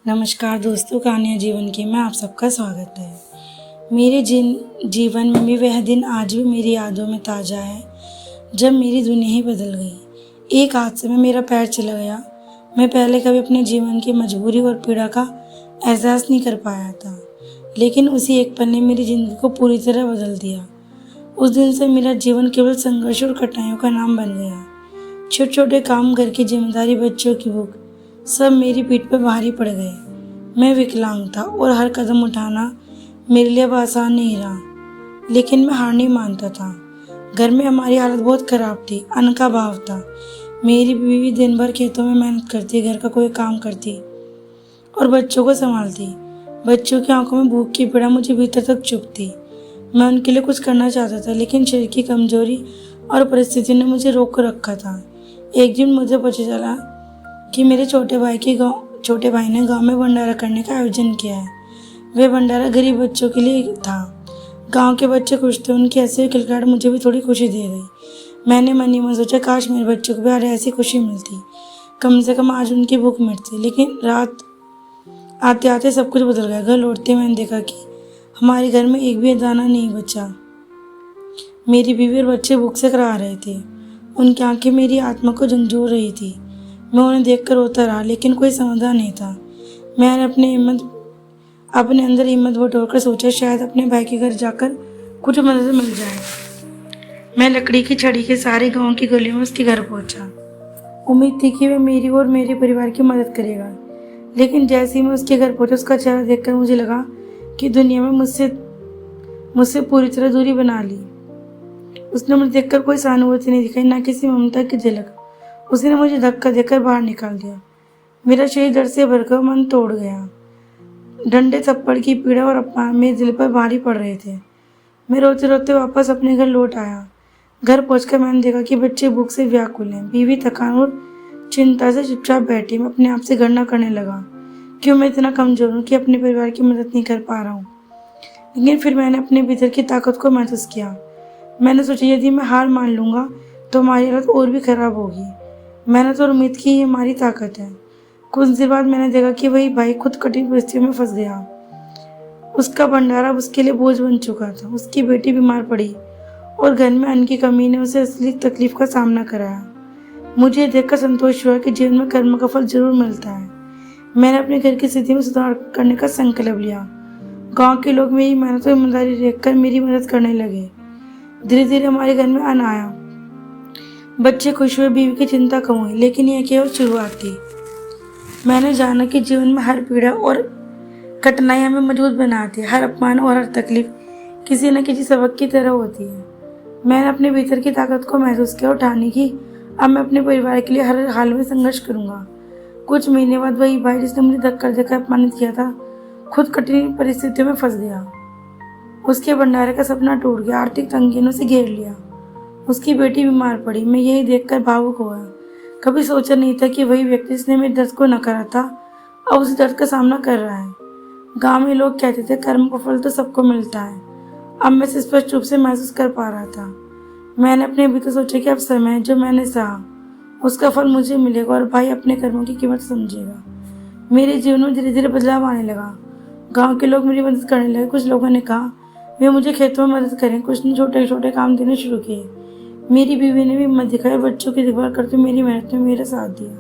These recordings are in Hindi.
नमस्कार दोस्तों, कहानियाँ जीवन की में आप सबका स्वागत है। मेरे जीवन में भी वह दिन आज भी मेरी यादों में ताज़ा है जब मेरी दुनिया ही बदल गई। एक हादसे में मेरा पैर चला गया। मैं पहले कभी अपने जीवन की मजबूरी और पीड़ा का एहसास नहीं कर पाया था, लेकिन उसी एक पल ने मेरी ज़िंदगी को पूरी तरह बदल दिया। उस दिन से मेरा जीवन केवल संघर्ष और कठिनाइयों का नाम बन गया। छोटे छोटे काम, घर की जिम्मेदारी, बच्चों की भूख, सब मेरी पीठ पर भारी पड़ गए। मैं विकलांग था और हर कदम उठाना मेरे लिए अब आसान नहीं रहा, लेकिन मैं हार नहीं मानता था। घर में हमारी हालत बहुत खराब थी, अन्न का अभाव था। मेरी बीवी दिन भर खेतों में मेहनत करती, घर का कोई काम करती और बच्चों को संभालती। बच्चों की आंखों में भूख की पीड़ा मुझे भीतर तक चुभती। मैं उनके लिए कुछ करना चाहता था, लेकिन शरीर की कमजोरी और परिस्थिति ने मुझे रोक कर रखा था। एक दिन मुझे पता चला कि मेरे छोटे भाई ने गांव में भंडारा करने का आयोजन किया है। वह भंडारा गरीब बच्चों के लिए था। गांव के बच्चे खुश थे। उनकी हंसी और खिलखिलाहट मुझे भी थोड़ी खुशी दे गई। मैंने मन ही मन सोचा, काश मेरे बच्चों को भी आज ऐसी खुशी मिलती, कम से कम आज उनकी भूख मिटती। लेकिन रात आते आते सब कुछ बदल गया। घर लौटते मैंने देखा कि हमारे घर में एक भी दाना नहीं बचा। मेरी बीवी और बच्चे भूख से कराह रहे थे। उनकी आंखें मेरी आत्मा को झंझोर रही थी। मैं उन्हें देखकर रोता रहा, लेकिन कोई समाधान नहीं था। मैंने अपने अंदर हिम्मत बटोरकर सोचा, शायद अपने भाई के घर जाकर कुछ मदद मिल जाए। मैं लकड़ी की छड़ी के सहारे गांव की गलियों में उसके घर पहुंचा। उम्मीद थी कि वह मेरी और मेरे परिवार की मदद करेगा, लेकिन जैसे ही मैं उसके घर पहुंचा, उसका चेहरा देखकर मुझे लगा कि दुनिया में मुझसे पूरी तरह दूरी बना ली। उसने मुझे देखकर कोई सहानुभूति नहीं दिखाई, ना किसी ममता की झलक। उसने मुझे धक्का देकर बाहर निकाल दिया। मेरा शरीर दर्द से भरकर मन तोड़ गया। डंडे, थप्पड़ की पीड़ा और अपमान मेरे दिल पर भारी पड़ रहे थे। मैं रोते रोते वापस अपने घर लौट आया। घर पहुंचकर मैंने देखा कि बच्चे भूख से व्याकुल हैं। बीवी थकान और चिंता से चुपचाप बैठी। मैं अपने आप से गणना करने लगा, क्यों मैं इतना कमजोर हूँ कि अपने परिवार की मदद नहीं कर पा रहा हूँ। लेकिन फिर मैंने अपने भीतर की ताकत को महसूस किया। मैंने सोचा, यदि मैं हार मान लूँगा तो हमारी हालत और भी खराब होगी। मेहनत और उम्मीद की ये हमारी ताकत है। कुछ देर बाद मैंने देखा कि वही भाई खुद कठिन परिस्थितियों में फंस गया। उसका भंडारा उसके लिए बोझ बन चुका था। उसकी बेटी बीमार पड़ी और घर में अन्न की कमी ने उसे असली तकलीफ का सामना कराया। मुझे देखकर संतोष हुआ कि जीवन में कर्म का फल जरूर मिलता है। मैंने अपने घर की स्थिति में सुधार करने का संकल्प लिया। गांव के लोग मेरी मेहनत और ईमानदारी देखकर मेरी मदद करने लगे। धीरे धीरे हमारे घर में अन्न आया। बच्चे खुश हुए, बीवी की चिंता कम हुई, लेकिन यह केवल शुरुआत थी। मैंने जाना कि जीवन में हर पीड़ा और कठिनाई हमें मजबूत बनाती है। हर अपमान और हर तकलीफ किसी न किसी सबक की तरह होती है। मैंने अपने भीतर की ताकत को महसूस किया और ठानी कि अब मैं अपने परिवार के लिए हर हाल में संघर्ष करूंगा। कुछ महीने बाद वही भाई जिसने मुझे धक्का देकर अपमानित किया था, खुद कठिन परिस्थितियों में फंस गया। उसके भंडारे का सपना टूट गया। आर्थिक तंगी ने उसे घेर लिया। उसकी बेटी बीमार पड़ी। मैं यही देखकर भावुक हुआ। कभी सोचा नहीं था कि वही व्यक्ति जिसने मेरे दर्द को नकारा था, अब उस दर्द का सामना कर रहा है। गांव में लोग कहते थे, कर्म का फल तो सबको मिलता है। अब मैं इसे स्पष्ट रूप से महसूस कर पा रहा था। मैंने अपने भीतर सोचा कि अब समय है, जो मैंने सहा उसका फल मुझे मिलेगा और भाई अपने कर्मों की कीमत समझेगा। मेरे जीवन में धीरे धीरे बदलाव आने लगा। गाँव के लोग मेरी मदद करने लगे। कुछ लोगों ने कहा वे मुझे खेतों में मदद करें। कुछ ने छोटे छोटे काम देने शुरू किए। मेरी बीवी ने भी हिम्मत दिखाई और बच्चों की देखभाल करते मेरी मेहनत में मेरा साथ दिया।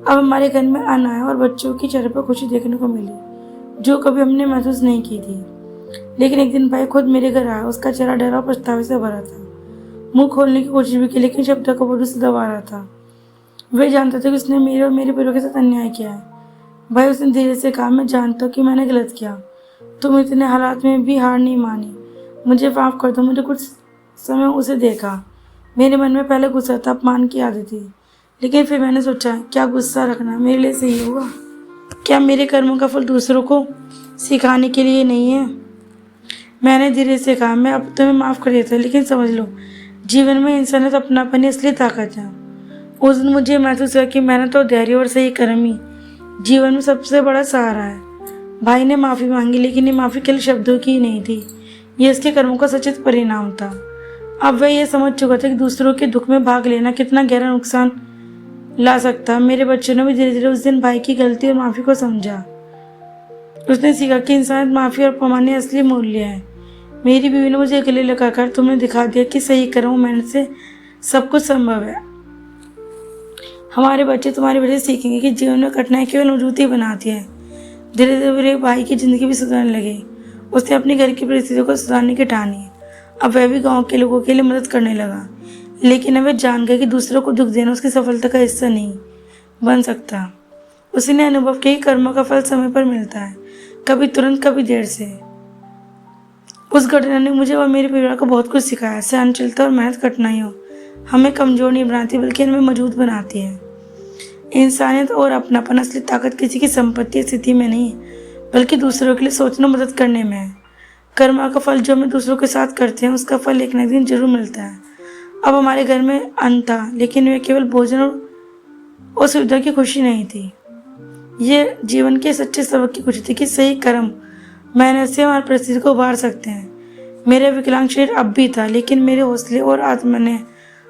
अब हमारे घर में अन्न आया और बच्चों की चेहरे पर खुशी देखने को मिली, जो कभी हमने महसूस नहीं की थी। लेकिन एक दिन भाई खुद मेरे घर आया। उसका चेहरा डरा और पछतावे से भरा था। मुंह खोलने की कोशिश भी की, लेकिन शब्दों को बड़ू से दबा रहा था। वे जानता था कि उसने मेरे और मेरे परिवार के साथ अन्याय किया है। भाई, उसने धीरे से कहा, मैं जानता हूँ कि मैंने गलत किया। तुम इतने हालात में भी हार नहीं मानी। मुझे माफ कर दो। मुझे कुछ समय उसे देखा। मेरे मन में पहले गुस्सा था, अपमान की आदत थी, लेकिन फिर मैंने सोचा, क्या गुस्सा रखना मेरे लिए सही होगा? क्या मेरे कर्मों का फल दूसरों को सिखाने के लिए नहीं है? मैंने धीरे से कहा, मैं अब तुम्हें माफ़ कर देता, लेकिन समझ लो, जीवन में इंसानियत अपनापन ही असली ताकत है। उस दिन मुझे महसूस हुआ कि मेहनत और धैर्य और सही कर्म ही जीवन में सबसे बड़ा सहारा है। भाई ने माफ़ी मांगी, लेकिन ये माफ़ी केवल शब्दों की ही नहीं थी, ये उसके कर्मों का सचित परिणाम था। अब वह यह समझ चुका था कि दूसरों के दुख में भाग लेना कितना गहरा नुकसान ला सकता। मेरे बच्चों ने भी धीरे धीरे उस दिन भाई की गलती और माफ़ी को समझा। उसने सीखा कि इंसानियत, माफ़ी और पैमाने असली मूल्य है। मेरी बीवी ने मुझे गले लगाकर तुमने दिखा दिया कि सही कर्म और मेहनत से सब कुछ संभव है। हमारे बच्चे तुम्हारी वजह से सीखेंगे कि जीवन में कठिनाई केवल मजबूती बनाती है। धीरे धीरे मेरे भाई की ज़िंदगी भी सुधरने लगी। उसने अपने घर की परिस्थितियों को सुधारने की ठानी। अब वह भी गांव के लोगों के लिए मदद करने लगा, लेकिन अब वह जान गया कि दूसरों को दुख देना उसकी सफलता का हिस्सा नहीं बन सकता। उसने अनुभव किया कि कर्मों का फल समय पर मिलता है, कभी तुरंत कभी देर से। उस घटना ने मुझे और मेरे परिवार को बहुत कुछ सिखाया। सहनशीलता और मेहनत कठिनाइयों हमें कमजोर नहीं बनाती, बल्कि हमें मजबूत बनाती है। इंसानियत और अपनापन असली ताकत किसी की संपत्ति या स्थिति में नहीं, बल्कि दूसरों के लिए सोचना, मदद करने में है। कर्म का फल जो हम दूसरों के साथ करते हैं, उसका फल एक न दिन जरूर मिलता है। अब हमारे घर में अन्न था, लेकिन वह केवल भोजन और सुविधा की खुशी नहीं थी। ये जीवन के सच्चे सबक की खुशी थी कि सही कर्म, मेहनत से हमारी परिस्थिति को उभार सकते हैं। मेरा विकलांग शरीर अब भी था, लेकिन मेरे हौसले और आत्मा ने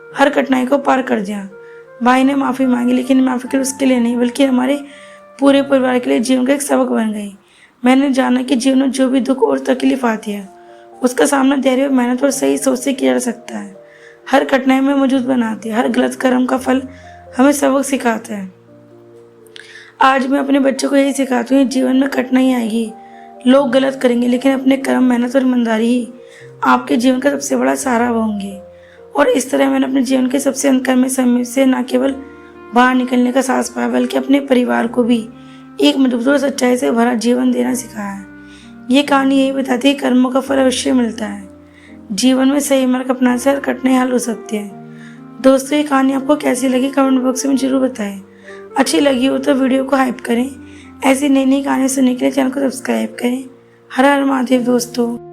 हर कठिनाई को पार कर दिया। भाई ने माफ़ी मांगी, लेकिन माफ़ी केवल उसके लिए नहीं, बल्कि हमारे पूरे परिवार के लिए जीवन का एक सबक बन गई। मैंने जाना कि जीवन में जो भी दुख और तकलीफ आती है, उसका सामना धैर्य, मेहनत और सही सोच से किया जा सकता है। हर कठिनाई में मजबूत बनाती है। हर गलत कर्म का फल हमें सबक सिखाता है। आज मैं अपने बच्चों को यही सिखाती हूँ, जीवन में कठिनाई आएगी, लोग गलत करेंगे, लेकिन अपने कर्म, मेहनत और ईमानदारी ही आपके जीवन का सबसे बड़ा सहारा होंगे। और इस तरह मैंने अपने जीवन के सबसे अंधकार में समय से न केवल बाहर निकलने का साहस पाया, बल्कि अपने परिवार को भी एक मजबूत और सच्चाई से भरा जीवन देना सिखाया है। ये कहानी यही बताती है कि कर्मों का फल अवश्य मिलता है। जीवन में सही मार्ग अपनाने से हर कठिनाई हल हो सकती है। दोस्तों, ये कहानी आपको कैसी लगी कमेंट बॉक्स में जरूर बताएं। अच्छी लगी हो तो वीडियो को हाइप करें। ऐसी नई नई कहानी सुनने के लिए चैनल को सब्सक्राइब करें। हर हर महादेव दोस्तों।